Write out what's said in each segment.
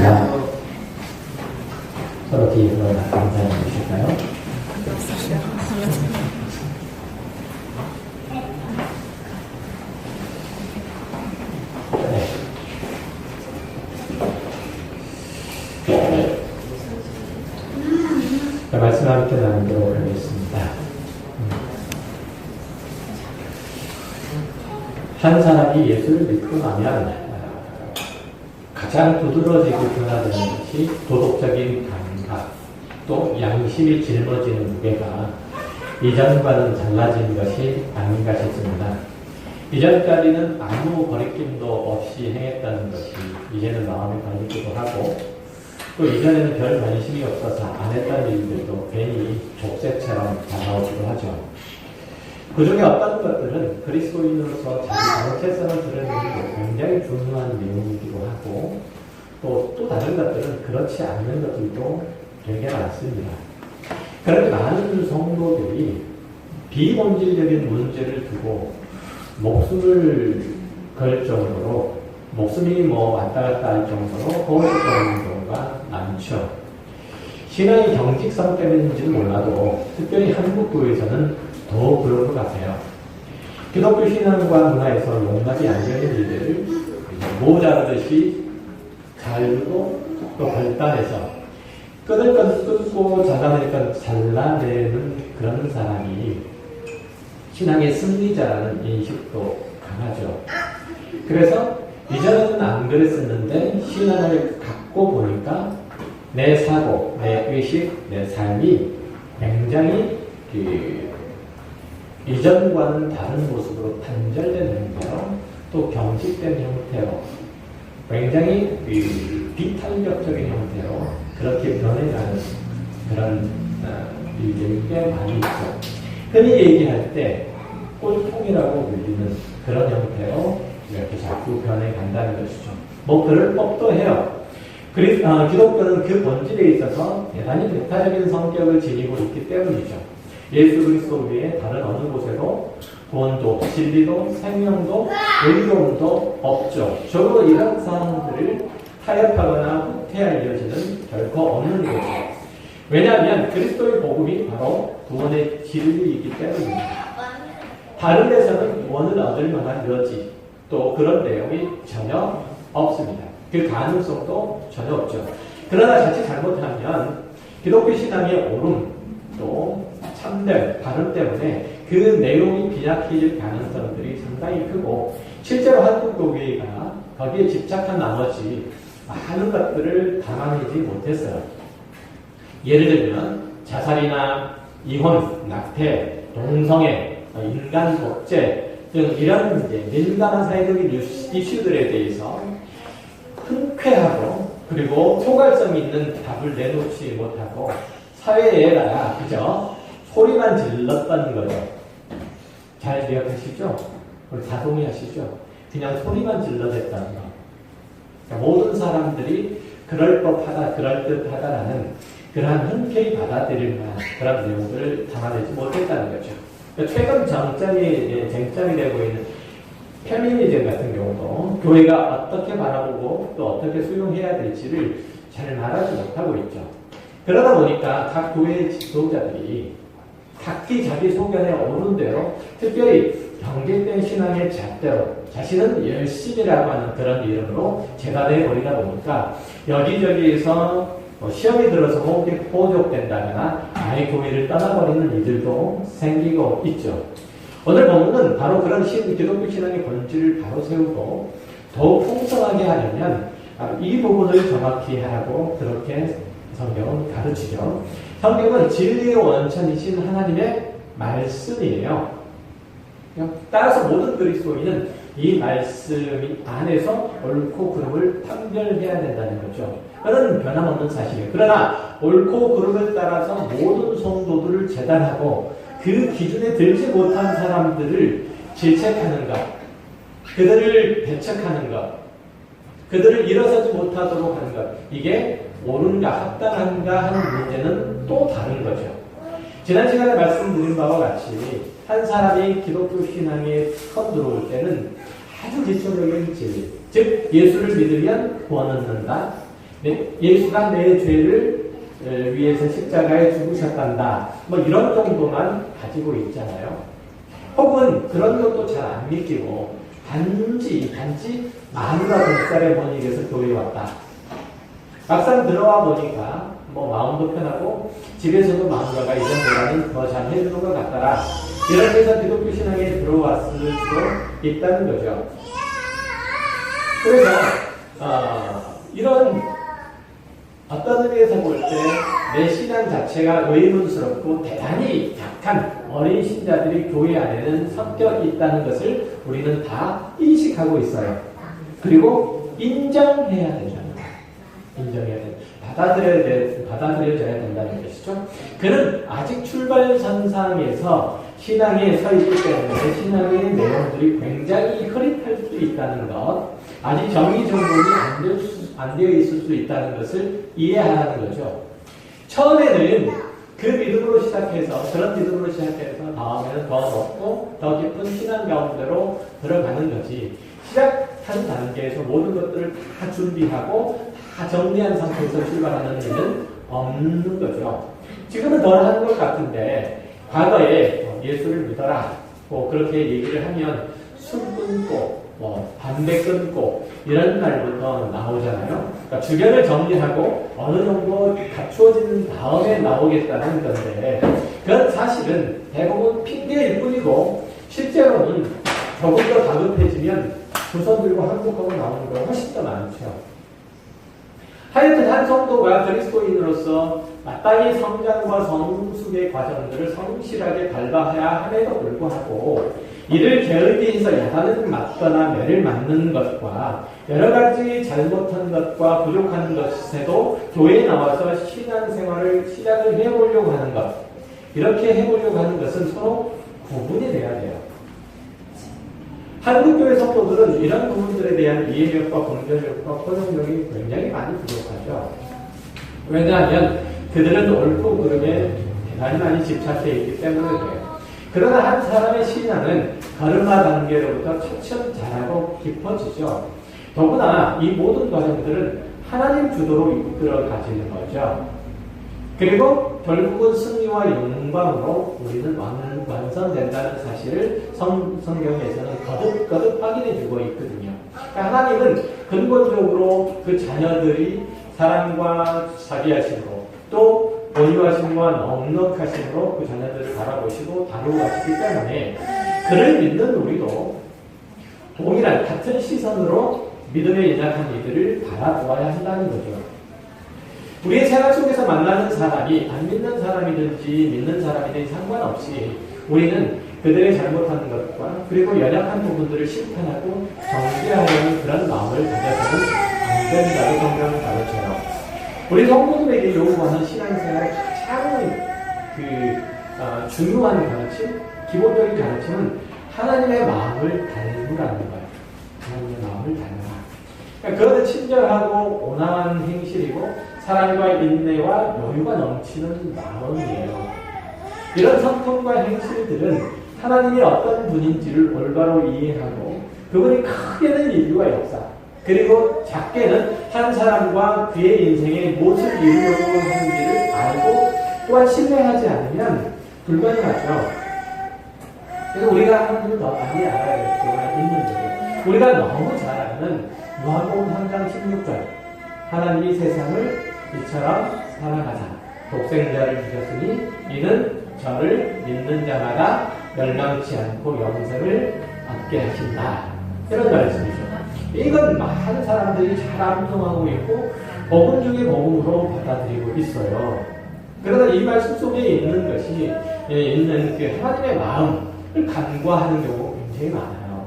하겠습니다. 서로 뒤에서 인사해 주실까요? 네. 말씀 함께 나누도록 하겠습니다. 한 사람이 예수를 믿고 나면 가장 두드러지고 변화되는 것이 도덕적인 감각, 또 양심이 짊어지는 무게가 이전과는 달라진 것이 아닌가 싶습니다. 이전까지는 아무 거리낌도 없이 행했다는 것이 이제는 마음에 걸리기도 하고, 또 이전에는 별 관심이 없어서 안 했다는 일들도 괜히 족쇄처럼 다가오기도 하죠. 그 중에 어떤 것들은 그리스도인으로서 자기 정체성을 드러내는 굉장히 중요한 내용이기도 하고, 또 다른 것들은 그렇지 않는 것들도 되게 많습니다. 그런데 많은 성도들이 비본질적인 문제를 두고 목숨을 걸 정도로, 목숨이 왔다 갔다 할 정도로 호흡하는 경우가 많죠. 신앙의 경직성 때문인지는 몰라도 특별히 한국 교회에서는 더 그런 것 같아요. 기독교 신앙과 문화에서 용납이 안 되는 일들을 모자르듯이 잘르고 또 결단해서 끊을 건 끊고 잘라낼 건 잘라내는 그런 사람이 신앙의 승리자라는 인식도 강하죠. 그래서 이전에는 안 그랬었는데 신앙을 갖고 보니까 내 사고, 내 의식, 내 삶이 굉장히 이전과는 다른 모습으로 단절된 형태로, 또 경직된 형태로, 굉장히 비탄력적인 형태로 그렇게 변해가는 그런 일들이 꽤 많이 있죠. 흔히 얘기할 때 꼴통이라고 불리는 그런 형태로 이렇게 자꾸 변해간다는 것이죠. 그럴 법도 해요. 기독교는 그 본질에 있어서 대단히 배타적인 성격을 지니고 있기 때문이죠. 예수 그리스도 외에 다른 어느 곳에도 구원도, 진리도, 생명도, 의로움도 없죠. 적어도 이런 사람들을 타협하거나 후퇴할 여지는 결코 없는 거죠. 왜냐하면 그리스도의 복음이 바로 구원의 진리이기 때문입니다. 다른 데서는 구원을 얻을 만한 여지, 또 그런 내용이 전혀 없습니다. 그 가능성도 전혀 없죠. 그러나 자칫 잘못하면 기독교 신앙의 옳음, 또 참된 발음 때문에 그 내용이 빈약해질 가능성들이 상당히 크고, 실제로 한국 교회가 거기에 집착한 나머지 많은 것들을 담아내지 못했어요. 예를 들면 자살이나 이혼, 낙태, 동성애, 인간 독재 등 이런 민감한 사회적인 이슈들에 대해서 흔쾌하고 그리고 포괄성 있는 답을 내놓지 못하고 사회에다가 그저 소리만 질렀던 거죠. 잘 기억하시죠? 다 동의하시죠? 그냥 소리만 질러댔다는 거. 그러니까 모든 사람들이 그럴 법하다, 그럴 듯하다라는 그러한 흔쾌히 받아들일 만한 그런 내용들을 담아내지 못했다는 거죠. 그러니까 최근 쟁점이 되고 있는 페미니즘 같은 경우도 교회가 어떻게 바라보고 또 어떻게 수용해야 될지를 잘 말하지 못하고 있죠. 그러다 보니까 각 교회의 지도자들이 각기 자기 소견에 오른 대로, 특별히 경직된 신앙의 잣대로 자신은 열심이라고 하는 그런 이름으로 재단해 버리다 보니까 여기저기에서 시험이 들어서 호족된다거나 아예 교회를 떠나버리는 이들도 생기고 있죠. 오늘 본문은 바로 그런 기독교 신앙의 본질을 바로 세우고 더욱 풍성하게 하려면 이 부분을 정확히 하라고 그렇게 성경은 가르치죠. 성경은 진리의 원천이신 하나님의 말씀이에요. 따라서 모든 그리스도인은 이 말씀 안에서 옳고 그름을 판별해야 된다는 거죠. 그런 변함없는 사실이에요. 그러나 옳고 그름을 따라서 모든 성도들을 재단하고 그 기준에 들지 못한 사람들을 질책하는 것, 그들을 배척하는 것, 그들을 일어서지 못하도록 하는 것, 이게 옳은가 합당한가 하는 문제는 또 다른 거죠. 지난 시간에 말씀드린 바와 같이 한 사람이 기독교 신앙에 처음 들어올 때는 아주 기초적인 진리, 즉 예수를 믿으면 구원 얻는다, 예수가 내 죄를 위해서 십자가에 죽으셨단다. 뭐 이런 정도만 가지고 있잖아요. 혹은 그런 것도 잘 안 믿기고 단지 마누라 목살에 번익에서 교회에 왔다. 막상 들어와 보니까 뭐 마음도 편하고 집에서도 마누라가 이전보다는 더 잘 해주는 것 같더라. 이렇게 해서 기독교 신앙에 들어왔을 수도 있다는 거죠. 그래서 이런 어떤 의미에서 볼 때 내 신앙 자체가 의문스럽고 대단히 약한 어린 신자들이 교회 안에는 섞여 있다는 것을 우리는 다 인식하고 있어요. 그리고 인정해야 된다는 거예요. 인정해야 된다. 받아들여져야 된다는 것이죠. 그는 아직 출발선상에서 신앙에 서 있기 때문에 신앙의 내용들이 굉장히 흐릿할 수 있다는 것, 아직 정리정돈이 안 되어 있을 수 있다는 것을 이해하는 거죠. 처음에는 그 믿음으로 시작해서, 그런 믿음으로 시작해서 다음에는 더 높고 더 깊은 신앙 가운데로 들어가는 거지. 시작한 단계에서 모든 것들을 다 준비하고 다 정리한 상태에서 출발하는 일은 없는 거죠. 지금은 덜 하는 것 같은데 과거에 예수를 믿어라 뭐 그렇게 얘기를 하면 술 끊고 담배 끊고 이런 말부터 나오잖아요. 그러니까 주변을 정리하고 어느 정도 갖추어진 다음에 나오겠다는 건데 그건 사실은 대부분 핑계일 뿐이고 실제로는 조금 더 다급해지면 두 손 들고 한국하고 나오는 거 훨씬 더 많죠. 하여튼 한 성도가 그리스도인으로서 마땅히 성장과 성숙의 과정들을 성실하게 밟아야 함에도 불구하고 이를 게을리해서 야단을 맞거나 매를 맞는 것과 여러 가지 잘못한 것과 부족한 것에도 교회에 나와서 신앙생활을 시작을 해보려고 하는 것, 이렇게 해보려고 하는 것은 서로 구분이 돼야 돼요. 한국교회 성도들은 이런 부분들에 대한 이해력과 공존력과 포용력이 굉장히 많이 부족하죠. 왜냐하면 그들은 옳고 그름에 대단히 많이 집착되어 있기 때문에 그래요. 그러나 한 사람의 신앙은 가르마 단계로부터 차츰 자라고 깊어지죠. 더구나 이 모든 과정들은 하나님 주도로 이끌어 가지는 거죠. 그리고 결국은 승리와 영광으로 우리는 완성된다는 사실을 성경에서는 거듭 확인해 주고 있거든요. 그러니까 하나님은 근본적으로 그 자녀들이 사랑과 자비하심으로 또 온유하심과 넉넉하심으로 그 자녀들을 바라보시고 다루고 가시기 때문에 그를 믿는 우리도 동일한 같은 시선으로 믿음에 연약한 이들을 바라보아야 한다는 거죠. 우리의 생활 속에서 만나는 사람이 안 믿는 사람이든지 믿는 사람이든지 상관없이 우리는 그들의 잘못하는 것과 그리고 연약한 부분들을 심판하고 정죄하려는 그런 마음을 가져서는 안 된다고 성경은 가르쳐요. 우리 성도들에게 요구하는 신앙생활의 가장 중요한 가르침, 기본적인 가르침은 하나님의 마음을 닮으라는 거예요. 하나님의 마음을 닮으라. 그러니까 그것은 친절하고 온화한 행실이고 사랑과 인내와 여유가 넘치는 마음이에요. 이런 성품과 행실들은 하나님이 어떤 분인지를 올바로 이해하고 그분이 크게는 인류와 역사 그리고 작게는 한 사람과 그의 인생에 무엇을 이루려고 하는지를 알고 또한 신뢰하지 않으면 불가능하죠. 그래서 우리가 하나님을 더 많이 알아야 될 필요가 있는 거죠. 우리가 너무 잘 아는 누가복음 3장 16절 하나님이 세상을 이처럼 사랑하사 독생자를 주셨으니 이는 저를 믿는 자마다 멸망치 않고 영생을 얻게 하신다. 이런 말씀이죠. 이건 많은 사람들이 잘 암송하고 있고 복음 중에 복음으로 받아들이고 있어요. 그러나 이 말씀 속에 있는 것이 있는 그 하나님의 마음을 간과하는 경우가 굉장히 많아요.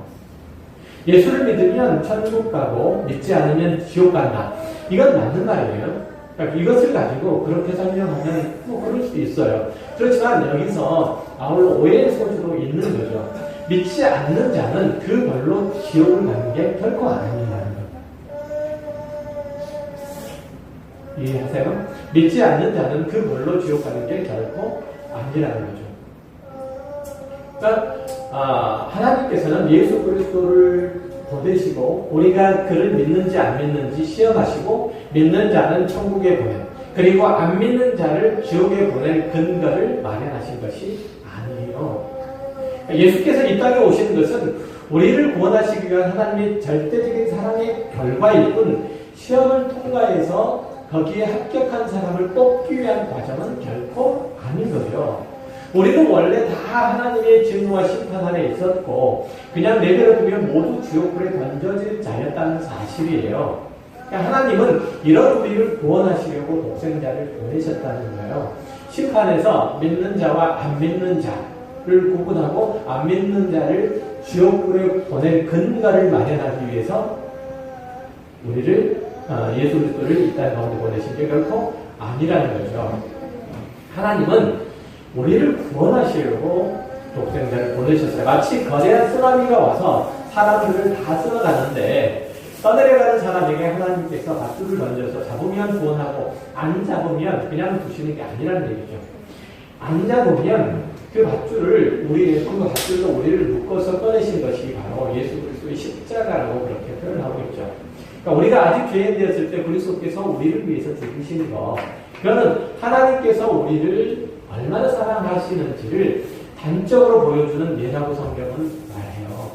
예수를 믿으면 천국 가고 믿지 않으면 지옥 간다. 이건 맞는 말이에요. 그러니까 이것을 가지고 그렇게 설명하면 뭐 그럴 수도 있어요. 그렇지만 여기서 아울러 오해의 소지도 있는 거죠. 믿지 않는 자는 그 벌로 지옥을 가는 게 결코 아니라는 거. 이해하세요? 믿지 않는 자는 그 벌로 지옥 가는 게 결코 아니라는 거죠. 그러니까 하나님께서는 예수 그리스도를 보내시고 우리가 그를 믿는지 안 믿는지 시험하시고 믿는 자는 천국에 보낸, 그리고 안 믿는 자를 지옥에 보낼 근거를 마련하신 것이 아니에요. 예수께서 이 땅에 오신 것은 우리를 구원하시기 위한 하나님의 절대적인 사랑의 결과일 뿐, 시험을 통과해서 거기에 합격한 사람을 뽑기 위한 과정은 결코 아닌 거죠. 우리는 원래 다 하나님의 진노와 심판 아래 있었고 그냥 내버려두면 모두 지옥불에 던져질 자였다는 사실이에요. 그러니까 하나님은 이런 우리를 구원하시려고 독생자를 보내셨다는 거예요. 심판에서 믿는 자와 안 믿는 자를 구분하고 안 믿는 자를 지옥불에 보낼 근거를 마련하기 위해서 우리를 예수 그리스도를 이 땅 가운데 보내신 게 결코 아니라는 거죠. 하나님은 우리를 구원하시려고 독생자를 보내셨어요. 마치 거대한 쓰나미가 와서 사람들을 다 쓸어가는데 떠내려가는 사람에게 하나님께서 밧줄을 던져서 잡으면 구원하고 안 잡으면 그냥 두시는 게 아니라는 얘기죠. 안 잡으면 그 밧줄을 그 밧줄로 우리를 묶어서 꺼내신 것이 바로 예수 그리스도의 십자가라고 그렇게 표현하고 있죠. 그러니까 우리가 아직 죄인 되었을 때 그리스도께서 우리를 위해서 죽으신 거, 그거는 하나님께서 우리를 얼마나 사랑하시는지를 단적으로 보여주는 예라고 성경은 말해요.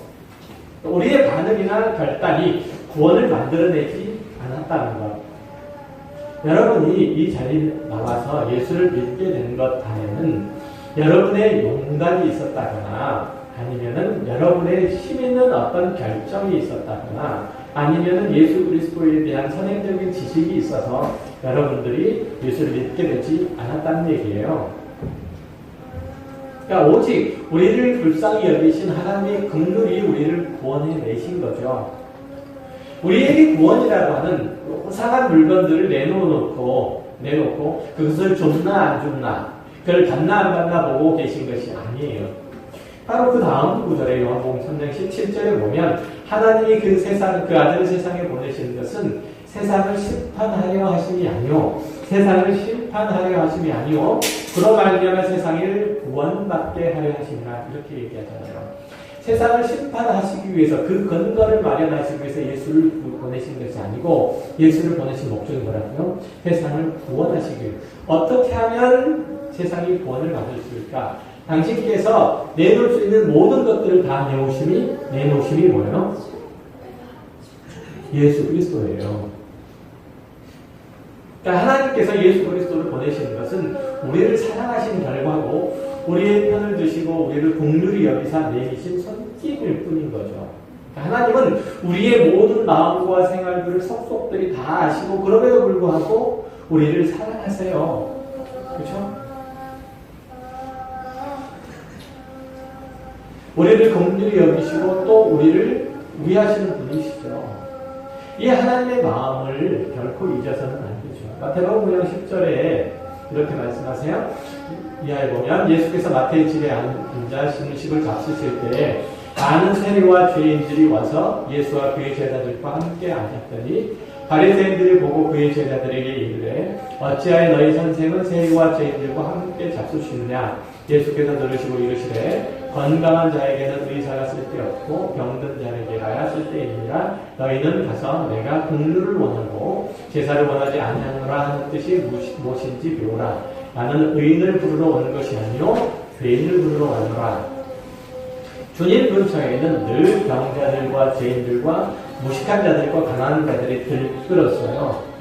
우리의 반응이나 결단이 구원을 만들어내지 않았다는 것. 여러분이 이 자리에 나와서 예수를 믿게 된 것 안에는 여러분의 용단이 있었다거나 아니면은 여러분의 힘 있는 어떤 결정이 있었다거나 아니면은 예수 그리스도에 대한 선행적인 지식이 있어서 여러분들이 예수를 믿게 되지 않았다는 얘기예요. 그러니까 오직 우리를 불쌍히 여기신 하나님의 긍휼이 우리를 구원해 내신 거죠. 우리에게 구원이라고 하는 이상한 물건들을 내놓고 그것을 줬나 안 줬나, 그걸 받나 안 받나 보고 계신 것이 아니에요. 바로 그 다음 구절에 요한복음 3장 17절에 보면 하나님이 그 아들을 세상에 보내신 것은 세상을 심판하려 하심이 아니요 세상을 심판하려 하심이 아니요 그로 말미암아 세상을 구원받게 하려 하심이라, 이렇게 얘기하잖아요. 세상을 심판하시기 위해서 그 근거를 마련하시기 위해서 예수를 보내신 것이 아니고 예수를 보내신 목적이 뭐라고요? 세상을 구원하시기 위해. 어떻게 하면 세상이 구원을 받을 수 있을까? 당신께서 내놓을 수 있는 모든 것들을 다 내놓으심이 뭐예요? 예수 그리스도예요. 그러니까 하나님께서 예수 그리스도를 보내시는 것은 우리를 사랑하신 결과고 우리의 편을 드시고 우리를 긍휼히 여기사 내리신 손길일 뿐인 거죠. 그러니까 하나님은 우리의 모든 마음과 생활들을 속속들이 다 아시고 그럼에도 불구하고 우리를 사랑하세요. 그렇죠? 우리를 긍휼히 여기시고 또 우리를 위하시는 분이시죠. 이 하나님의 마음을 결코 잊어서는 안 되죠. 마태복음 10절에 이렇게 말씀하세요. 이하에 보면 예수께서 마태의 집에 앉아 음식을 잡수실 때에 많은 세리와 죄인들이 와서 예수와 그의 제자들과 함께 앉았더니 바리새인들이 보고 그의 제자들에게 이르되 어찌하여 너희 선생은 세리와 죄인들과 함께 잡수시느냐. 예수께서 들으시고 이르시되 건강한 자에게는 의사가 쓸데없고 병든 자에게라야 쓸데있느니라. 너희는 가서 내가 긍휼을 원하고 제사를 원하지 아니하노라 하는 뜻이 무엇인지 배우라. 나는 의인을 부르러 온 것이 아니요 죄인을 부르러 왔노라. 주님 근처에는 늘 병자들과 죄인들과 무식한 자들과 가난한 자들이 들끓었어요.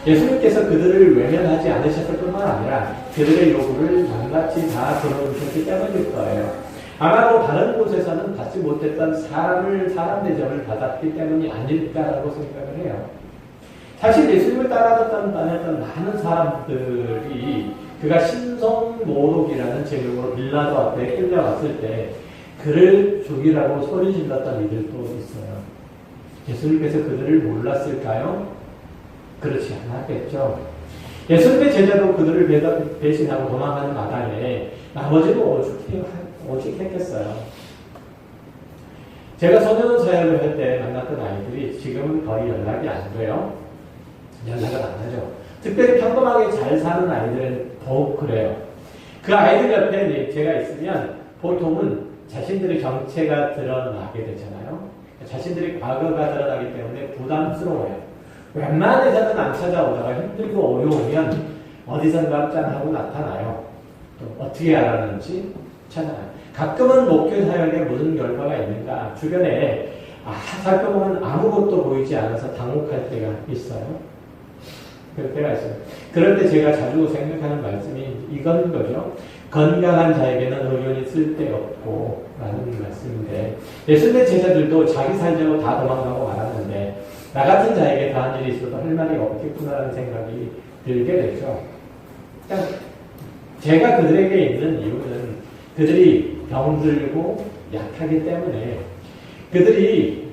예수님께서 그들을 외면하지 않으셨을 뿐만 아니라 그들의 요구를 낱낱이 다 들어주셨기 때문일 거예요. 아마도 다른 곳에서는 받지 못했던 사람 대접을 받았기 때문이 아닐까라고 생각을 해요. 사실 예수님을 따라다녔던 많은 사람들이 그가 신성모독이라는 제목으로 빌라도 앞에 끌려왔을 때 그를 죽이라고 소리 질렀던 이들도 있어요. 예수님께서 그들을 몰랐을까요? 그렇지 않았겠죠. 예수님의 제자도 그들을 배신하고 도망가는 마당에 나머지도 오죽했겠어요. 제가 소년 사역을 할 때 만났던 아이들이 지금은 거의 연락이 안 돼요. 연락을 안 하죠. 특별히 평범하게 잘 사는 아이들은 더욱 그래요. 그 아이들 옆에 제가 있으면 보통은 자신들의 정체가 드러나게 되잖아요. 자신들의 과거가 드러나기 때문에 부담스러워요. 웬만해서는 안 찾아오다가 힘들고 어려우면 어디선가 짠하고 나타나요. 또 어떻게 알았는지 찾아요. 가끔은 목회 사역에 무슨 결과가 있는가 주변에 살펴보면 아무것도 보이지 않아서 당혹할 때가 있어요. 그럴 때가 있어요. 그럴 때 제가 자주 생각하는 말씀이 이건 거죠. 건강한 자에게는 의견이 쓸데없고 라는 말씀인데, 예수님의 제자들도 자기 살자고 다 도망가고 말았는데 나 같은 자에게 다한 일이 있어도 할 말이 없겠구나라는 생각이 들게 되죠. 그러니까 제가 그들에게 있는 이유는 그들이 병들고 약하기 때문에, 그들이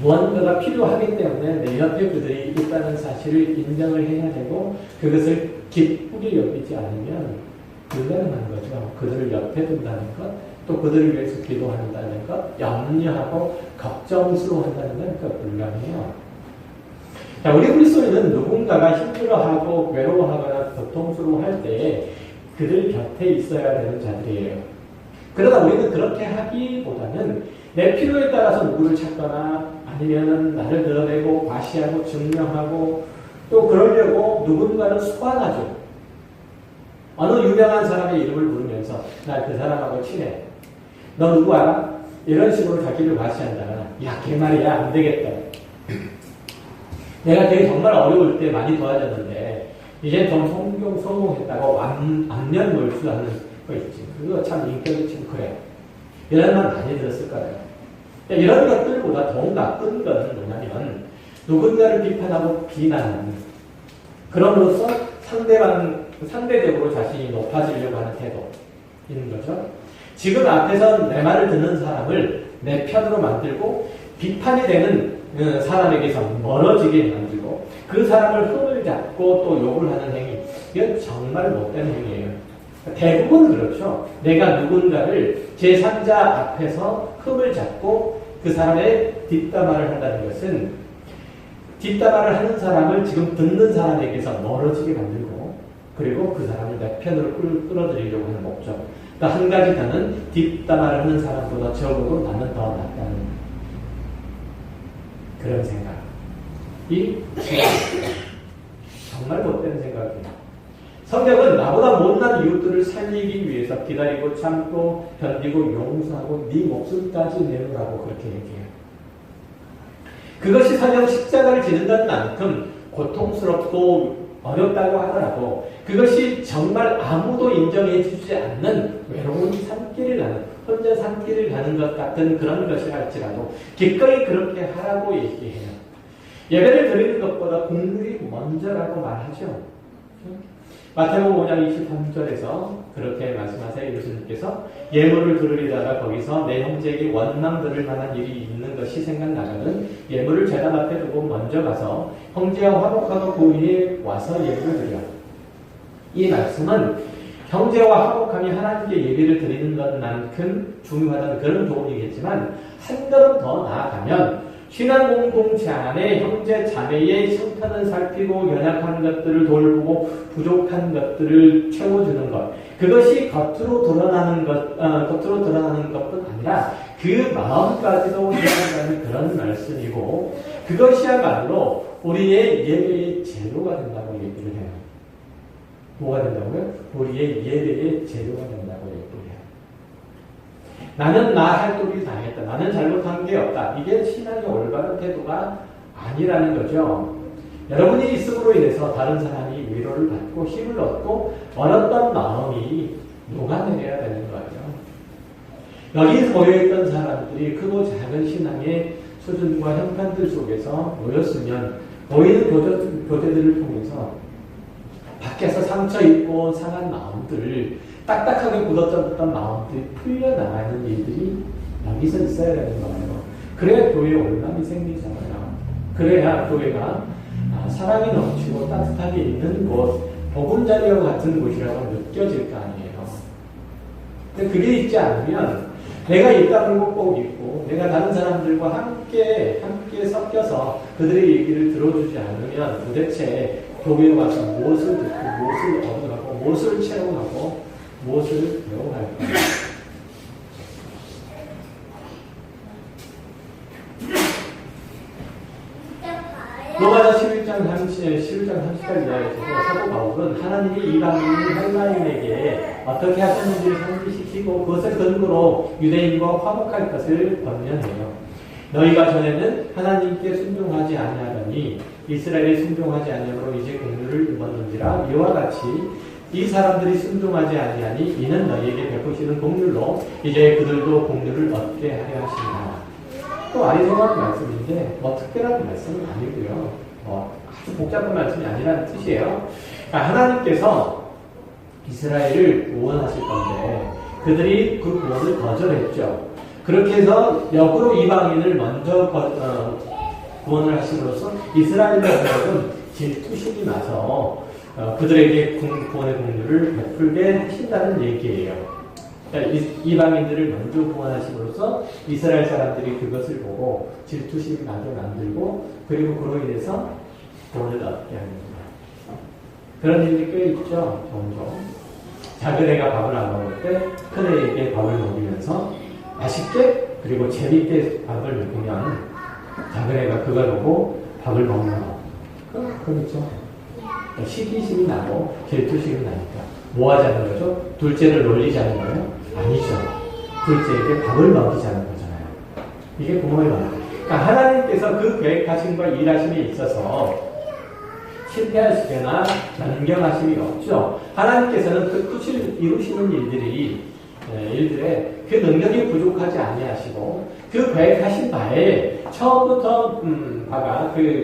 무언가가 필요하기 때문에 내 옆에 그들이 있다는 사실을 인정을 해야 되고, 그것을 기쁘게 여기지 않으면 불가능한 거죠. 그들을 옆에 둔다는 것, 또 그들을 위해서 기도한다는 것, 염려하고 걱정스러워한다는 건 그거 불가능해요. 자, 우리 그리스도인은 누군가가 힘들어하고 외로워하거나 고통스러워할 때에 그들 곁에 있어야 되는 자들이에요. 그러다 우리는 그렇게 하기보다는 내 필요에 따라서 누구를 찾거나 아니면 나를 드러내고 과시하고 증명하고 또 그러려고 누군가를 소환하죠. 어느 유명한 사람의 이름을 부르면서 나 그 사람하고 친해. 너 누구 알아? 이런 식으로 자기를 과시한다거나, 야, 걔 말이야, 안 되겠다. 내가 걔 정말 어려울 때 많이 도와줬는데 이제 좀 성공했다고 안면 몰수하는 거 있지. 그거 참 인격이 참 그래. 이런 말 많이 들었을 거예요. 이런 것들보다 더 나쁜 것은 뭐냐면 누군가를 비판하고 비난하는, 그럼으로써 상대적으로 자신이 높아지려고 하는 태도인 거죠. 지금 앞에서 내 말을 듣는 사람을 내 편으로 만들고 비판이 되는 사람에게서 멀어지게 만들고 그 사람을 흠을 잡고 또 욕을 하는 행위, 이건 정말 못된 행위예요. 대부분 그렇죠. 내가 누군가를 제3자 앞에서 흠을 잡고 그 사람의 뒷담화를 한다는 것은 뒷담화를 하는 사람을 지금 듣는 사람에게서 멀어지게 만들고, 그리고 그 사람을 내 편으로 끌어들이려고 하는 목적. 또 한 가지 더는 뒷담화를 하는 사람보다 적어도 나는 더 낫다는 그런 생각이 정말 못된 생각입니다. 성경은 나보다 못난 이웃들을 살리기 위해서 기다리고 참고 견디고 용서하고 네 목숨까지 내놓으라고 그렇게 얘기해요. 그것이 설령 십자가를 지는다는 만큼 고통스럽고 어렵다고 하더라도 그것이 정말 아무도 인정해 주지 않는 외로운 산길을 가는, 혼자 산길을 가는 것 같은 그런 것이 할지라도 기꺼이 그렇게 하라고 얘기해요. 예배를 드리는 것보다 공물이 먼저라고 말하죠. 마태복음 5장 23절에서 그렇게 말씀하세요. 예수님께서 예물을 두르리다가 거기서 내 형제에게 원망 들을 만한 일이 있는 것이 생각나거든 예물을 제단 앞에 두고 먼저 가서 형제와 화목하고 그 위에 와서 예물을 드려. 이 말씀은 형제와 화목함이 하나님께 예배를 드리는 것만큼 중요하다는 그런 교훈이겠지만, 한 걸음 더 나아가면 신앙 공동체 안에 형제 자매의 형편을 살피고 연약한 것들을 돌보고 부족한 것들을 채워주는 것, 그것이 겉으로 드러나는 것뿐 아니라 그 마음까지도 해나가는 그런 말씀이고, 그것이야말로 우리의 예배의 재료가 된다고 얘기를 해요. 뭐가 된다고요? 우리의 예배의 재료가 된다고 얘기를 해요. 나는 나 할 도리 다 했다. 나는 잘못한 게 없다. 이게 신앙의 올바른 태도가 아니라는 거죠. 여러분이 있음으로 인해서 다른 사람이 위로를 받고 힘을 얻고 어렸던 마음이 녹아내려야 되는 거예요. 여기 모여있던 사람들이 크고 작은 신앙의 수준과 형편들 속에서 모였으면 모이는 교제들을 통해서 밖에서 상처 입고 상한 마음들을 딱딱하게 굳어졌던 마음들이 풀려나가는 일들이 여기서 있어야 되는 거예요. 그래야 교회에 올람이 생기잖아요. 그래야 교회가 사랑이 넘치고 따뜻하게 있는 곳, 보금자리와 같은 곳이라고 느껴질 거 아니에요. 근데 그게 있지 않으면 내가 있다는 것 꼭 있고 내가 다른 사람들과 함께 섞여서 그들의 얘기를 들어주지 않으면 도대체 교회에 와서 무엇을 듣고 무엇을 얻어가고 무엇을 체험하고 무엇을 배워갈까? 로마서 11장 30절 이하에서 사도 바울은 하나님이 이방인 헬라인에게 어떻게 하셨는지를 상기시키고 그것을 근거로 유대인과 화목할 것을 권면해요. 너희가 전에는 하나님께 순종하지 아니하더니 이스라엘에 순종하지 아니하므로 이제 공유를 입었는지라. 이와 같이 이 사람들이 순종하지 아니하니 이는 너희에게 베푸시는 공률로 이제 그들도 공률을 얻게 하려 하신다. 또 아리송한 말씀인데 특별한 말씀은 아니고요. 아주 복잡한 말씀이 아니라는 뜻이에요. 그러니까 하나님께서 이스라엘을 구원하실 건데 그들이 그 구원을 거절했죠. 그렇게 해서 역으로 이방인을 먼저 구원을 하심으로써 이스라엘 백성은 질투심이 나서 그들에게 구원의 공유를 베풀게 하신다는 얘기예요. 그러니까 이방인들을 먼저 구원하심으로써 이스라엘 사람들이 그것을 보고 질투심이 나게 만들고 그리고 그로 인해서 구원을 얻게 하는 거예요. 그런 일이 꽤 있죠. 종종. 작은 애가 밥을 안 먹을 때 큰 애에게 밥을 먹이면서 맛있게 그리고 재밌게 밥을 먹으면 작은 애가 그걸 보고 밥을 먹는 거. 그렇죠. 시기심이 나고 질투심이 나니까 뭐 하자는 거죠? 둘째를 놀리자는 거예요? 아니죠. 둘째에게 밥을 먹이자는 거잖아요. 이게 부모의 마음. 그러니까 하나님께서 그 계획하심과 일하심에 있어서 실패하시거나 변경하심이 없죠. 하나님께서는 그 뜻을 이루시는 일들에 그 능력이 부족하지 아니하시고 그 계획하신 바에 처음부터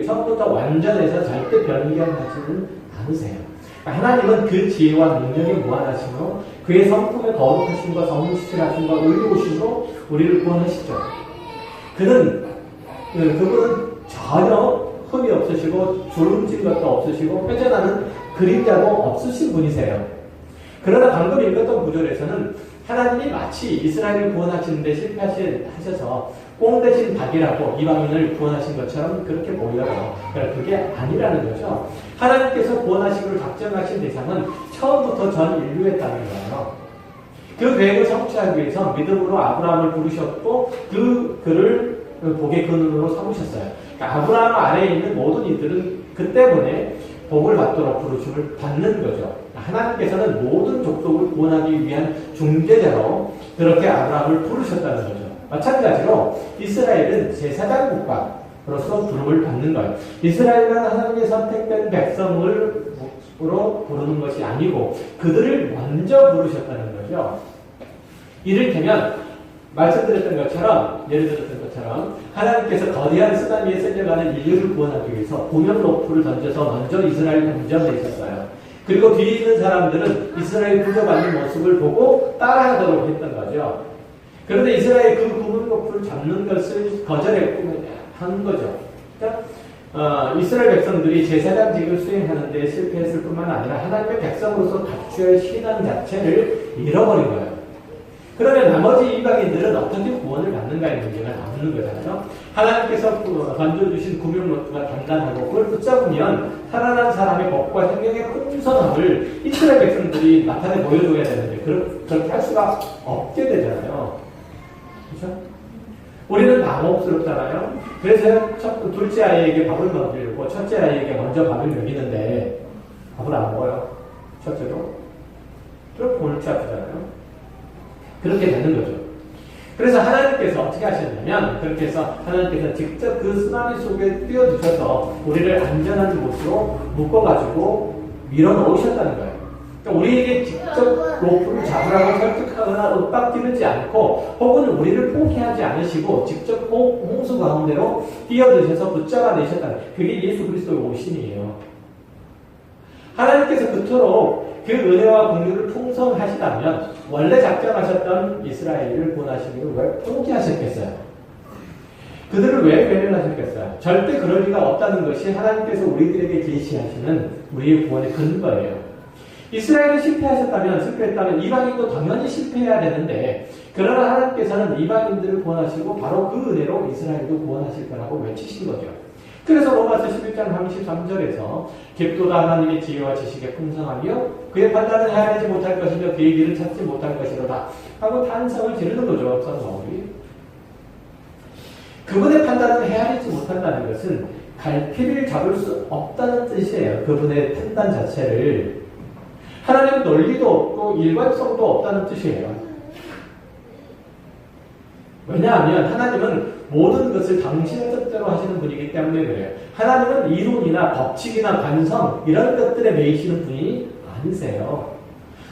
처음부터 완전해서 절대 변경하지는 않으세요. 하나님은 그 지혜와 능력이 무한하시며 그의 성품의 거룩하심과 성실하심과 의로우심으로 우리를 구원하시죠. 그분은 전혀 흠이 없으시고 주름진 것도 없으시고 회전하는 그림자도 없으신 분이세요. 그러나 방금 읽었던 구절에서는 하나님이 마치 이스라엘을 구원하시는데 실패하셔서 꽁 대신 닭이라고 이방인을 구원하신 것처럼 그렇게 보여요. 그러니까 그게 아니라는 거죠. 하나님께서 구원하시기로 작정하신 대상은 처음부터 전 인류였다는 거예요. 그 계획을 성취하기 위해서 믿음으로 아브라함을 부르셨고 그를 복의 근원으로 삼으셨어요. 그러니까 아브라함 아래에 있는 모든 이들은 그 때문에 복을 받도록 부르심을 받는 거죠. 하나님께서는 모든 족속을 구원하기 위한 중재자로 그렇게 아브라함을 부르셨다는 거죠. 마찬가지로 이스라엘은 제사장 국가로서 부름을 받는 거예요. 이스라엘은 하나님의 선택된 백성으로 부르는 것이 아니고 그들을 먼저 부르셨다는 거죠. 이를테면 말씀드렸던 것처럼 예를 들었던 것처럼 하나님께서 거대한 쓰나미에 쓸려가는 인류를 구원하기 위해서 구명 로프를 던져서 먼저 이스라엘 건져내셨어요. 그리고 뒤에 있는 사람들은 이스라엘 구조받는 모습을 보고 따라하도록 했던 거죠. 그런데 이스라엘 그 구명 로프를 잡는 것을 거절했고 한 거죠. 그러니까 이스라엘 백성들이 제사장직을 수행하는 데 실패했을 뿐만 아니라 하나님의 백성으로서 갖춰야 할 신앙 자체를 잃어버린 거예요. 그러면 나머지 이방인들은 어떻게 구원을 받는가의 문제가 나오는 거잖아요. 하나님께서 던져주신 구명로트가 단단하고 그걸 붙잡으면 살아난 사람의 법과 생명의 풍성함을 이스라엘 백성들이 나타내 보여줘야 되는데 그렇게 할 수가 없게 되잖아요. 그렇죠? 우리는 당혹스럽잖아요. 그래서 둘째 아이에게 밥을 먹이려고 첫째 아이에게 먼저 밥을 먹이는데 밥을 안 먹어요. 첫째도. 그럼 골치 아프잖아요. 그렇게 되는 거죠. 그래서 하나님께서 어떻게 하셨냐면 그렇게 해서 하나님께서 직접 그 쓰나미 속에 뛰어드셔서 우리를 안전한 곳으로 묶어가지고 밀어넣으셨다는 거예요. 그러니까 우리에게 직접 로프를 잡으라고 설득하거나 윽박지르지 않고 혹은 우리를 포기하지 않으시고 직접 홍수 가운데로 뛰어드셔서 붙잡아내셨다는 거예요. 그게 예수 그리스도의 오심이에요. 하나님께서 그토록 그 은혜와 공유를 풍성하시다면 원래 작정하셨던 이스라엘을 구원하시기를 왜 포기하셨겠어요? 그들을 왜 배려하셨겠어요? 절대 그럴 리가 없다는 것이 하나님께서 우리들에게 제시하시는 우리의 구원의 근거예요. 이스라엘이 실패했다면 이방인도 당연히 실패해야 되는데 그러나 하나님께서는 이방인들을 구원하시고 바로 그 은혜로 이스라엘도 구원하실 거라고 외치신 거죠. 그래서 로마서 11장 33절에서 깊도다 하나님의 지혜와 지식에 풍성하며 그의 판단을 헤아리지 못할 것이며 그의 길을 찾지 못할 것이로다 하고 탄성을 지르는 거죠. 사도 바울이. 그분의 판단을 헤아리지 못한다는 것은 갈피를 잡을 수 없다는 뜻이에요. 그분의 판단 자체를. 하나님은 논리도 없고 일관성도 없다는 뜻이에요. 왜냐하면 하나님은 모든 것을 당신의 뜻대로 하시는 분이기 때문에 그래요. 하나님은 이론이나 법칙이나 관성 이런 것들에 매이시는 분이 아니세요.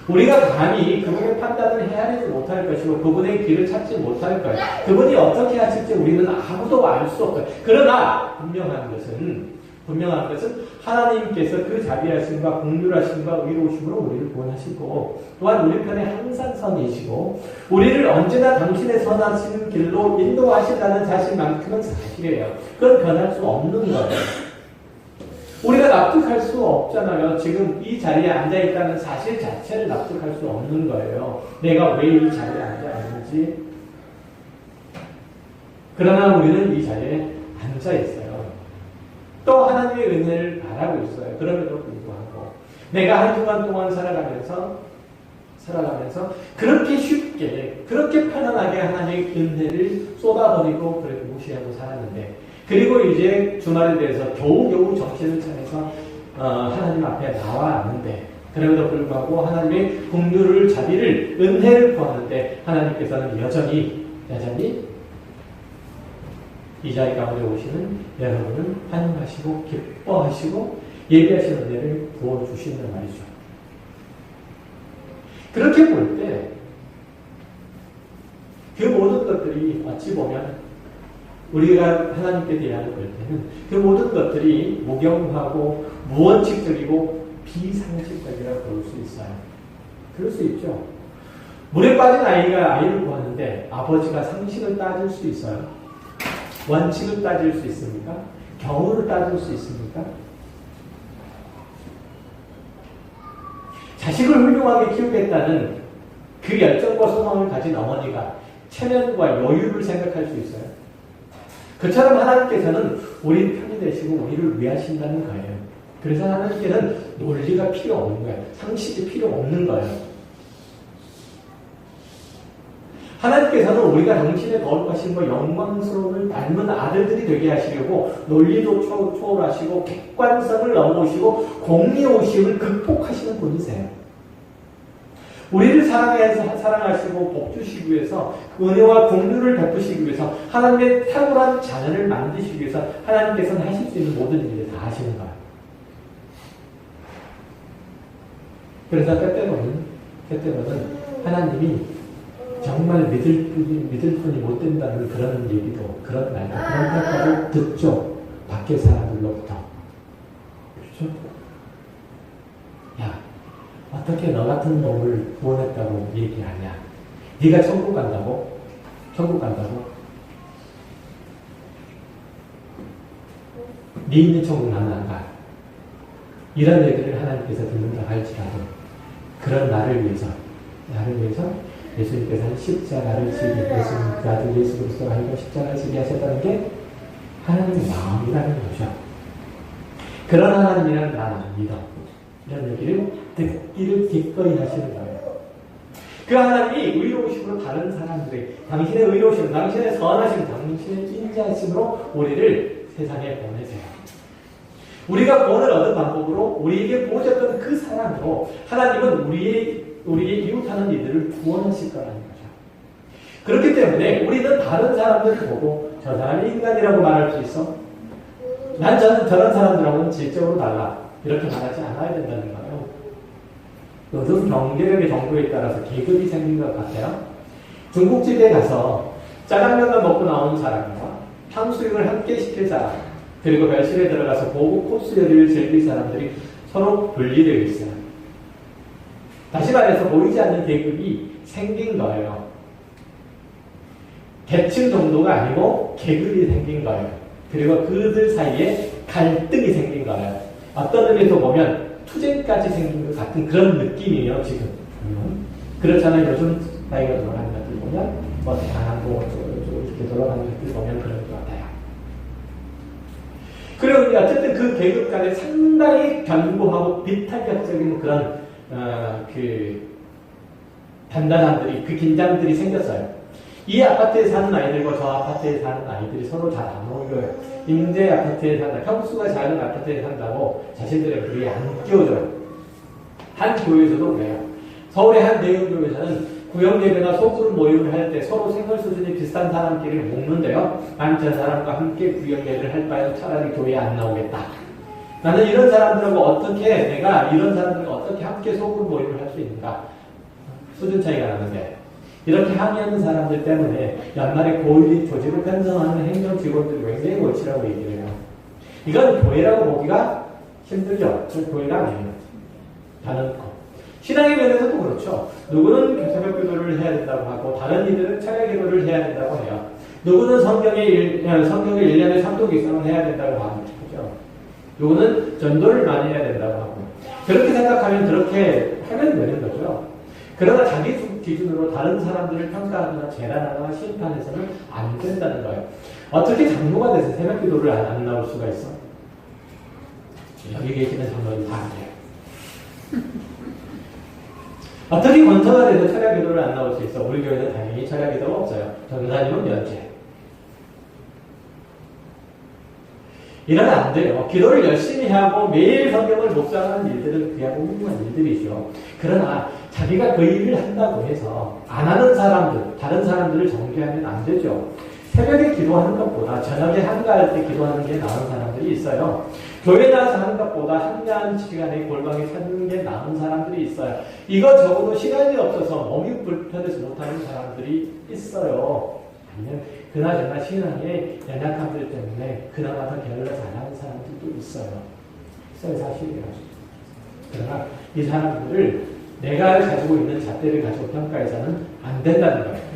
우리가 감히 그분의 판단을 헤아리지 못할 것이고 그분의 길을 찾지 못할 거예요. 그분이 어떻게 하실지 우리는 아무도 알 수 없어요. 그러나 분명한 것은 하나님께서 그 자비하심과 긍휼하심과 의로우심으로 우리를 구원하시고 또한 우리 편에 항상 선이시고 우리를 언제나 당신의 선하신 길로 인도하신다는 사실만큼은 사실이에요. 그건 변할 수 없는 거예요. 우리가 납득할 수 없잖아요. 지금 이 자리에 앉아있다는 사실 자체를 납득할 수 없는 거예요. 내가 왜 이 자리에 앉아있는지. 그러나 우리는 이 자리에 앉아있어요. 또 하나님의 은혜를 바라고 있어요. 그럼에도 불구하고 내가 한 주간 동안 살아가면서 그렇게 쉽게 그렇게 편안하게 하나님의 은혜를 쏟아버리고 그렇게 무시하고 살았는데 그리고 이제 주말에 대해서 겨우겨우 정신을 차려서 하나님 앞에 나와왔는데 그럼에도 불구하고 하나님의 긍휼을 자비를 은혜를 구하는데 하나님께서는 여전히 이 자리 가운데 오시는 여러분을 환영하시고 기뻐하시고 예비하시는 은혜를 부어주신단 말이죠. 그렇게 볼 때 그 모든 것들이 어찌 보면 우리가 하나님께 대하여 볼 때는 그 모든 것들이 무경하고 무원칙적이고 비상식적이라고 볼 수 있어요. 그럴 수 있죠. 물에 빠진 아이가 아이를 구하는데 아버지가 상식을 따질 수 있어요. 원칙을 따질 수 있습니까? 경우를 따질 수 있습니까? 자식을 훌륭하게 키우겠다는 그 열정과 소망을 가진 어머니가 체면과 여유를 생각할 수 있어요. 그처럼 하나님께서는 우리 편이 되시고 우리를 위하신다는 거예요. 그래서 하나님께는 논리가 필요 없는 거예요. 상식이 필요 없는 거예요. 하나님께서는 우리가 당신의 거룩하심과 영광스러움을 닮은 아들들이 되게 하시려고 논리도 초월하시고 객관성을 넘어오시고 공의오심을 극복하시는 분이세요. 우리를 사랑하시고 복주시기 위해서 은혜와 긍휼을 베푸시기 위해서 하나님의 탁월한 자녀를 만드시기 위해서 하나님께서는 하실 수 있는 모든 일을 다 하시는 거예요. 그래서 때때로는 하나님이 정말 믿을 뿐이 못 된다는 그런 얘기도, 그런 말도, 그런 말까지 듣죠. 밖에 사람들로부터. 그렇죠? 야, 어떻게 너 같은 놈을 구원했다고 얘기하냐? 네가 천국 간다고? 천국 간다고? 네 있는 천국 나는 안 가. 이런 얘기를 하나님께서 듣는다 할지라도 그런 나를 위해서 예수님께서는 십자가를 지기, 예수님 그 아들 예수 그리스도가 하여 십자가를 지게 하셨다는 게 하나님의 마음이라는 거죠. 그런 하나님이라는 나는 믿어. 이런 얘기를 듣기를 기꺼이 하시는 거예요. 그 하나님이 의로우심으로 다른 사람들이 당신의 의로우심, 당신의 선하심, 당신의 인자하심으로 우리를 세상에 보내세요. 우리가 구원을 얻은 방법으로 우리에게 보여줬던 그 사랑으로 하나님은 우리의 이웃하는 이들을 구원하실 거라는 거죠. 그렇기 때문에 우리는 다른 사람들을 보고 저 사람이 인간이라고 말할 수 있어? 저런 사람들하고는 질적으로 달라. 이렇게 말하지 않아야 된다는 거예요. 요즘 경제력의 정도에 따라서 계급이 생긴 것 같아요. 중국집에 가서 짜장면을 먹고 나온 사람과 탕수육을 함께 시킬 사람, 그리고 멸실에 들어가서 고급 코스 요리를 즐길 사람들이 서로 분리되어 있어요. 다시 말해서 보이지 않는 계급이 생긴 거예요. 계층 정도가 아니고 계급이 생긴 거예요. 그리고 그들 사이에 갈등이 생긴 거예요. 어떤 의미에서 보면 투쟁까지 생긴 것 같은 그런 느낌이에요, 지금. 그렇잖아요. 요즘 나이가 돌아가는 것들 보면, 대한항공 이렇게 돌아가는 것들 보면 그런 것 같아요. 그리고 어쨌든 그 계급 간에 상당히 견고하고 비탄력적인 그런 단단함들이, 그 긴장들이 생겼어요. 이 아파트에 사는 아이들과 저 아파트에 사는 아이들이 서로 잘 안 어울려요. 임대 아파트에 산다, 평수가 작은 아파트에 산다고 자신들의 교회에 안 끼워줘요. 한 교회에서도 그래요. 서울의 한 대형교회에서는 구역예배나 소그룹 모임을 할 때 서로 생활 수준이 비슷한 사람끼리 모으는데요. 난 저 사람과 함께 구역예배를 할 바에는 차라리 교회에 안 나오겠다. 나는 이런 사람들하고 내가 이런 사람들과 어떻게 함께 소그룹 모임을 할 수 있는가. 수준 차이가 나는데. 이렇게 항의하는 사람들 때문에 연말에 고일이 조직을 편성하는 행정 직원들이 굉장히 골치라고 얘기를 해요. 이건 교회라고 보기가 힘들죠. 교회가 아니에요. 다른 거. 신앙의 면에서도 그렇죠. 누구는 새벽 기도를 해야 된다고 하고 다른 이들은 철야 기도를 해야 된다고 해요. 누구는 성경의 1년에 3독 이상은 해야 된다고 하죠. 누구는 전도를 많이 해야 된다고 하고. 그렇게 생각하면 그렇게 하면 되는 거죠. 그러나 자기 기준으로 다른 사람들을 평가하거나 재단하거나 심판해서는 안 된다는 거예요. 어떻게 장로가 돼서 새벽 기도를 안 나올 수가 있어? 여기 계시는 장로님 다 그래요. 어떻게 권사가 돼도 철야 기도를 안 나올 수 있어? 우리 교회는 당연히 철야 기도가 없어요. 전도사님은 면제. 이러면 안 돼요. 기도를 열심히 하고 매일 성경을 묵상하는 일들은 그야말로 훌륭한 일들이죠. 그러나 자기가 그 일을 한다고 해서 안 하는 사람들, 다른 사람들을 정죄하면 안 되죠. 새벽에 기도하는 것보다 저녁에 한가할 때 기도하는 게 나은 사람들이 있어요. 교회 나와서 하는 것보다 한가한 시간에 골방에 찾는 게 나은 사람들이 있어요. 이거 적어도 시간이 없어서 몸이 불편해서 못하는 사람들이 있어요. 아니면 그나저나 신앙의 연약함들 때문에 그나마 더 게을러 잘하는 사람들도 있어요. 사실이에요. 그러나 이 사람들을 내가 가지고 있는 잣대를 가지고 평가해서는 안 된다는 거예요.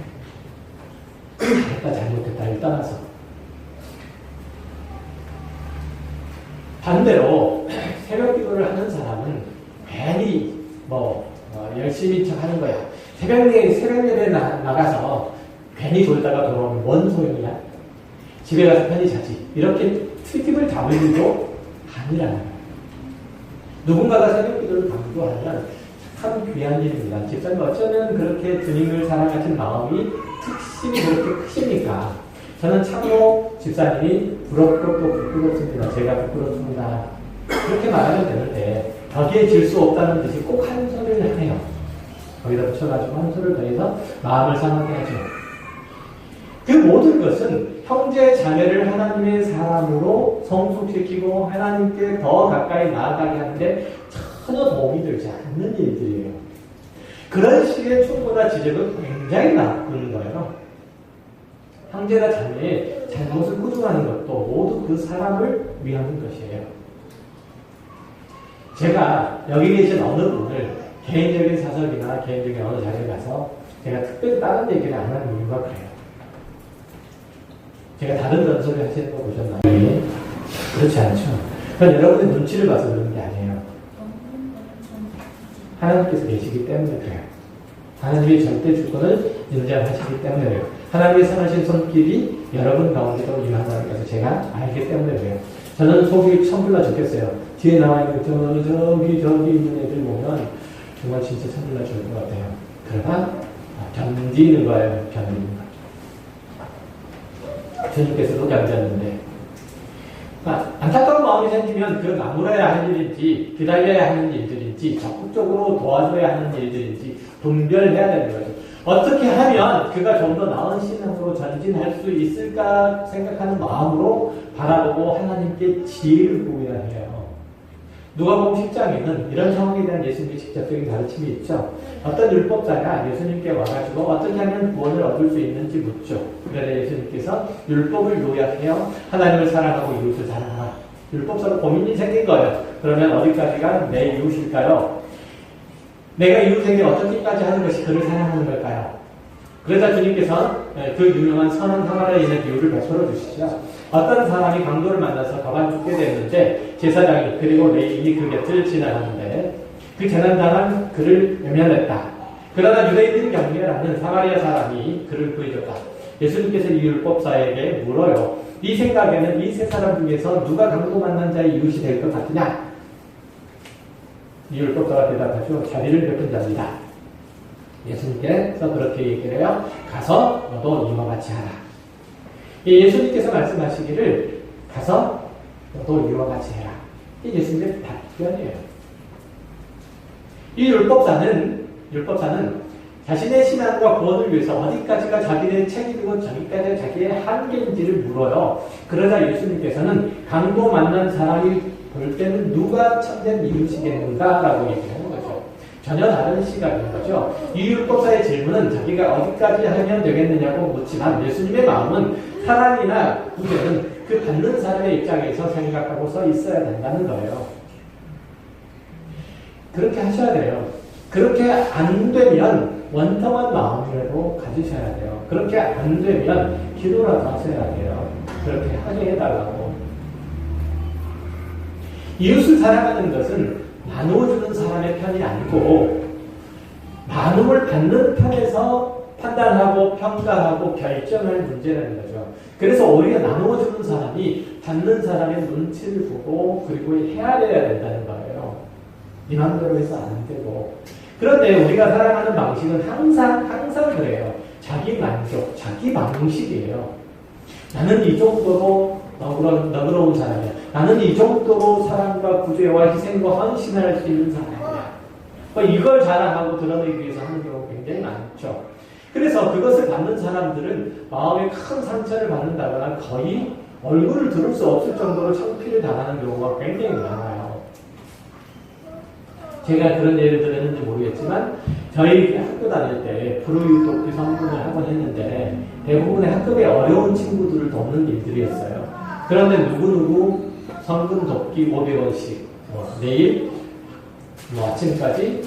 잘했다 잘못했다를 떠나서. 반대로 새벽 기도를 하는 사람은 괜히 열심히 하는 거야. 새벽 예배 나가서 괜히 졸다가 돌아오면 뭔 소용이야? 집에 가서 편히 자지. 이렇게 팁을 잡을 일도 아니라는 거예요. 누군가가 새벽 기도를 강조하면 참 귀한 일입니다. 집사님 어쩌면 그렇게 주님을 사랑하신 마음이 특심이 그렇게 크십니까? 저는 참으로 집사님이 부럽고 또 부끄럽습니다. 제가 부끄럽습니다. 그렇게 말하면 되는데 거기에 질 수 없다는 듯이 꼭 한 소리를 해요. 거기다 붙여가지고 한 소리를 더해서 마음을 상하게 하죠. 그 모든 것은 형제 자매를 하나님의 사람으로 성숙시키고 하나님께 더 가까이 나아가게 하는데 전혀 도움이 되지 않는 일들이에요. 그런 식의 충고나 지적은 굉장히 나쁜 거예요. 형제나 자매의 잘못을 꾸중하는 것도 모두 그 사람을 위하는 것이에요. 제가 여기 계신 어느 분을 개인적인 사석이나 개인적인 어느 자리에 가서 제가 특별히 다른 얘기를 안 하는 이유가 그래요. 제가 다른 전설을 하시는 거 보셨나요? 그렇지 않죠. 그건 여러분의 눈치를 봐서 그러는 게 아니에요. 하나님께서 계시기 때문에 그래요. 하나님의 절대 주권을 인정하시기 때문에 그래요. 하나님의 선하신 손길이 여러분 가운데도 임한다는 것을 제가 알기 때문에 그래요. 저는 속이 천불나 죽겠어요. 뒤에 나와 있는 저기 있는 애들 보면 정말 진짜 천불나 죽을 것 같아요. 그러나 견디는 거예요. 견디는 거. 주님께서도 견뎠는데 안타까운 마음이 생기면 그 나무라야 할 일인지 기다려야 하는 일들인지 적극적으로 도와줘야 하는 일들인지 분별해야 되는 거죠. 어떻게 하면 그가 좀 더 나은 신앙으로 전진할 수 있을까 생각하는 마음으로 바라보고 하나님께 지혜를 구해야 해요. 누가복음 10장에는 이런 상황에 대한 예수님의 직접적인 가르침이 있죠. 어떤 율법자가 예수님께 와가지고 어떻게 하면 구원을 얻을 수 있는지 묻죠. 그래서 예수님께서 율법을 요약해요. 하나님을 사랑하고 이웃을 사랑하라. 율법서로 고민이 생긴 거예요. 그러면 어디까지가 내 이웃일까요? 내가 이웃에게 어떻게까지 하는 것이 그를 사랑하는 걸까요? 그러자 주님께서 그 유명한 선한 사마리아인의 비유를 베풀어 주시죠. 어떤 사람이 강도를 만나서 가만 죽게 됐는데 제사장이 그리고 레위인이 그 곁을 지나가는데 그 재난당한 그를 외면했다. 그러나 유대인들이 경계하는 사마리아 사람이 그를 구해줬다. 예수님께서 이 율법사에게 물어요. 네 생각에는 이 세 사람 중에서 누가 강도 만난 자의 이웃이 될 것 같으냐? 이 율법사가 대답하죠. 자비를 베푼 자입니다. 예수님께서 그렇게 얘기를 해요. 가서 너도 이와 같이 하라. 예수님께서 말씀하시기를 가서 너도 이와 같이 해라. 이게 예수님의 답변이에요. 이 율법사는 자신의 신앙과 구원을 위해서 어디까지가 자기의 책임이고 저기까지가 자기의 한계인지를 물어요. 그러자 예수님께서는 강도 만난 사람이 볼 때는 누가 참된 이웃이겠는가라고 얘기하는 거죠. 전혀 다른 시각인 거죠. 이 율법사의 질문은 자기가 어디까지 하면 되겠느냐고 묻지만 예수님의 마음은 사랑이나 구제는 그 받는 사람의 입장에서 생각하고 서 있어야 된다는 거예요. 그렇게 하셔야 돼요. 그렇게 안 되면 원통한 마음이라도 가지셔야 돼요. 그렇게 안 되면 기도라도 하셔야 돼요. 그렇게 하게 해달라고. 이웃을 사랑하는 것은 나누어주는 사람의 편이 아니고 나눔을 받는 편에서 판단하고 평가하고 결정할 문제라는 거죠. 그래서 오히려 나누어주는 사람이 받는 사람의 눈치를 보고 그리고 헤아려야 된다는 거예요. 네 맘대로 해서 안 되고. 그런데 우리가 살아가는 방식은 항상 그래요. 자기 만족, 자기 방식이에요. 나는 이 정도로 너그러운 사람이야. 나는 이 정도로 사랑과 구제와 희생과 헌신을 할 수 있는 사람이야. 이걸 자랑하고 드러내기 위해서 하는 경우가 굉장히 많죠. 그래서 그것을 받는 사람들은 마음에 큰 상처를 받는다거나 거의 얼굴을 들을 수 없을 정도로 창피를 당하는 경우가 굉장히 많아요. 제가 그런 예를 들었는지 모르겠지만 저희 학교 다닐 때 불우이웃돕기 성금을 하곤 했는데 대부분의 학급에 어려운 친구들을 돕는 일들이었어요. 그런데 누구누구 성금 돕기 500원씩 내일 아침까지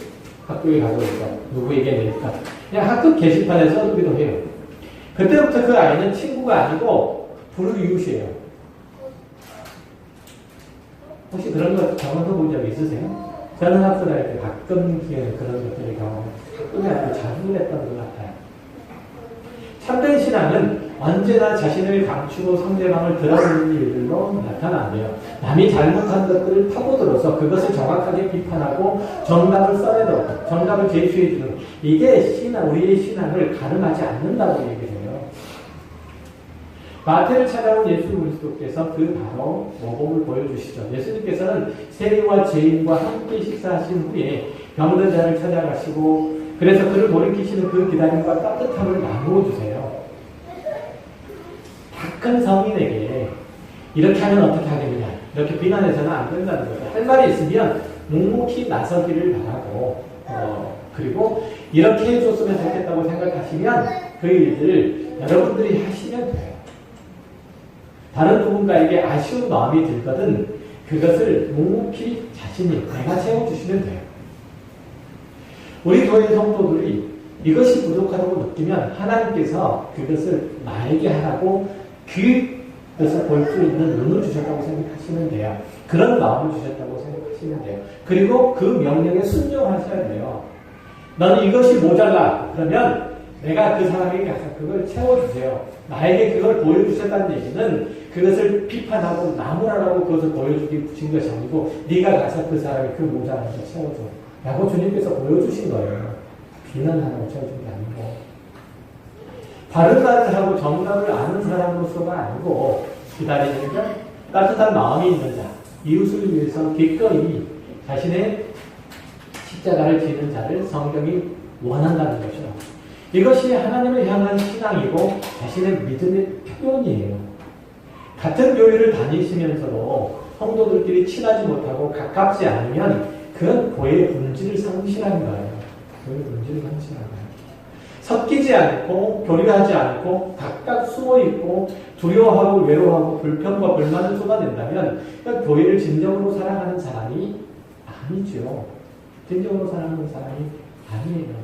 학교에 가고 있어. 누구에게 낼까? 그냥 학급 게시판에서 하기도 해요. 그때부터 그 아이는 친구가 아니고 불우이웃이에요. 혹시 그런 거 경험해 본 적 있으세요? 저는 학교 다닐 때 가끔 그런 것들을 가끔에 아주 자주 했던 것 같아요. 참된 신앙은 언제나 자신을 감추고 상대방을 드러내는 일들로 나타난대요. 남이 잘못한 것들을 파고들어서 그것을 정확하게 비판하고 정답을 써내놓고 정답을 제시해주는 이게 우리의 신앙을 가름하지 않는다고 얘기해요. 마태를 찾아온 예수 그리스도께서 그 바로 모범을 보여주시죠. 예수님께서는 세리와 죄인과 함께 식사하신 후에 병든 자를 찾아가시고 그래서 그를 돌이키시는 그 기다림과 따뜻함을 나누어 주세요. 다 큰 성인에게 이렇게 하면 어떻게 하겠느냐 이렇게 비난해서는 안 된다는 거죠. 할 말이 있으면 묵묵히 나서기를 바라고 그리고 이렇게 해줬으면 좋겠다고 생각하시면 그 일들을 여러분들이 하시면 돼요. 다른 누군가에게 아쉬운 마음이 들거든 그것을 묵묵히 자신이 내가 채워주시면 돼요. 우리 교회 성도들이 이것이 부족하다고 느끼면 하나님께서 그것을 나에게 하라고 그것을 볼 수 있는 눈을 주셨다고 생각하시면 돼요. 그런 마음을 주셨다고 생각하시면 돼요. 그리고 그 명령에 순종하셔야 돼요. 너는 이것이 모자라. 그러면 내가 그 사람에게 가서 그걸 채워주세요. 나에게 그걸 보여주셨다는 얘기는 그것을 비판하고 나무라라고 그것을 보여주기 붙인 것이 아니고 네가 가서 그 사람이 그 모자란 걸 채워줘. 라고 주님께서 보여주신 거예요. 비난하라고 채워준 게 아니고. 바른 말을 하고 정답을 아는 사람으로서가 아니고 기다리는 자, 따뜻한 마음이 있는 자, 이웃을 위해서 기꺼이 자신의 십자가를 지는 자를 성경이 원한다는 거죠. 이것이 하나님을 향한 신앙이고 자신의 믿음의 표현이에요. 같은 교회를 다니시면서도 성도들끼리 친하지 못하고 가깝지 않으면 그건 교회의 본질을 상실한 거예요. 교회의 본질을 상실한 거예요. 섞이지 않고 교류하지 않고 각각 숨어있고 두려워하고 외로워하고 불평과 불만을 쏟아낸다면 교회를 진정으로 사랑하는 사람이 아니죠. 진정으로 사랑하는 사람이 아니에요.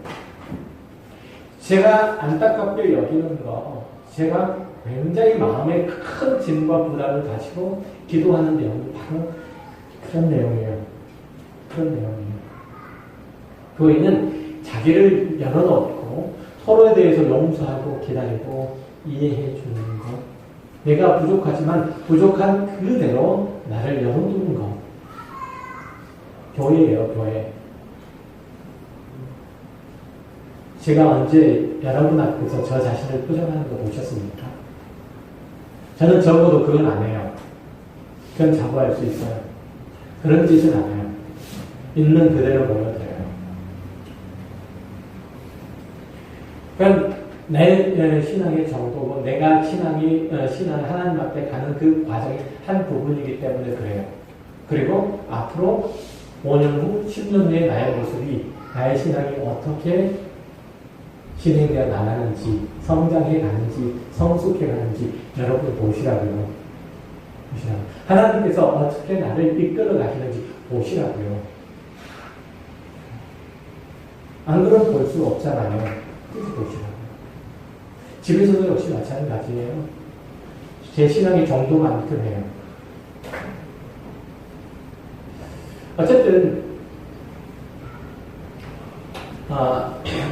제가 안타깝게 여기는 거 제가 굉장히 마음에 큰 짐과 부담을 가지고 기도하는 내용이 바로 그런 내용이에요. 그런 내용이에요. 교회는 자기를 열어놓고 서로에 대해서 용서하고 기다리고 이해해 주는 것. 내가 부족하지만 부족한 그대로 나를 열어두는 것. 교회예요, 교회. 제가 언제 여러분 앞에서 저 자신을 포장하는 거 보셨습니까? 저는 적어도 그건 안 해요. 그건 자부할 수 있어요. 그런 짓은 안 해요. 있는 그대로 보여드려요. 그러니까 내 신앙의 정도고 내가 신앙을 하나님 앞에 가는 그 과정이 한 부분이기 때문에 그래요. 그리고 앞으로 5년 후, 10년 후의 나의 모습이 나의 신앙이 어떻게 진행되어 나가는지, 성장해 가는지, 성숙해 가는지 여러분 보시라고요. 보시라고요. 하나님께서 어떻게 나를 이끌어 가시는지 보시라고요. 안 그러면 볼 수 없잖아요. 그래서 보시라고요. 집에서도 역시 마찬가지예요. 제 신앙의 정도만큼 해요. 어쨌든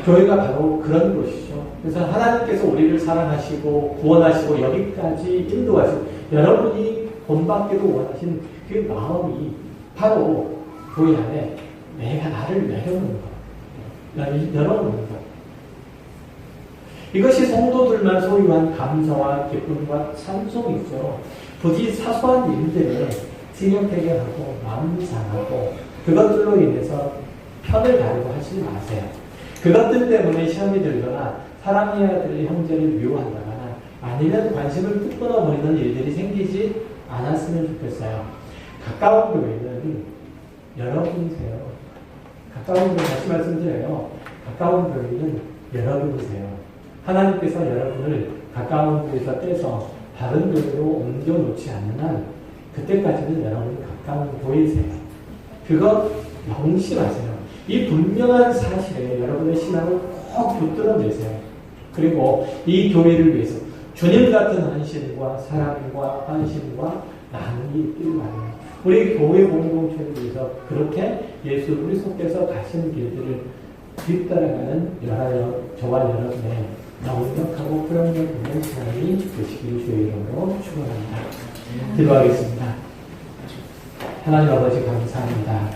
교회가 바로 그런 곳이죠. 그래서 하나님께서 우리를 사랑하시고 구원하시고 여기까지 인도하시고 여러분이 본받기도 원하신 그 마음이 바로 교회 안에 내가 나를 내려놓는 것, 열어놓는 것. 이것이 성도들만 소유한 감사와 기쁨과 찬송이죠. 부디 사소한 일들에 티격태격 하고 마음 상하고 그것들로 인해서 편을 가르고 하지 마세요. 그것들 때문에 시험이 들거나 사랑해야 될 형제를 미워한다거나 아니면 관심을 뚝 끊어버리는 일들이 생기지 않았으면 좋겠어요. 가까운 교회는 여러분이세요. 가까운 교회 다시 말씀드려요. 가까운 교회는 여러분이세요. 하나님께서 여러분을 가까운 교회에서 떼서 다른 교회로 옮겨놓지 않는 한 그때까지는 여러분이 가까운 교회이세요. 그거 명심하세요. 이 분명한 사실에 여러분의 신앙을 꼭 붙들어 내세요. 그리고 이 교회를 위해서 주님 같은 헌신과 사랑과 헌신과 나눔이 있길 바랍니다. 우리 교회 공동체를 위해서 그렇게 예수 그리스도께서 가신 길들을 뒤따라가는 저와 여러분의 넉넉하고 포용력 있는 삶이 되시길 주의 이름으로 축원합니다. 기도하겠습니다. 하나님 아버지 감사합니다.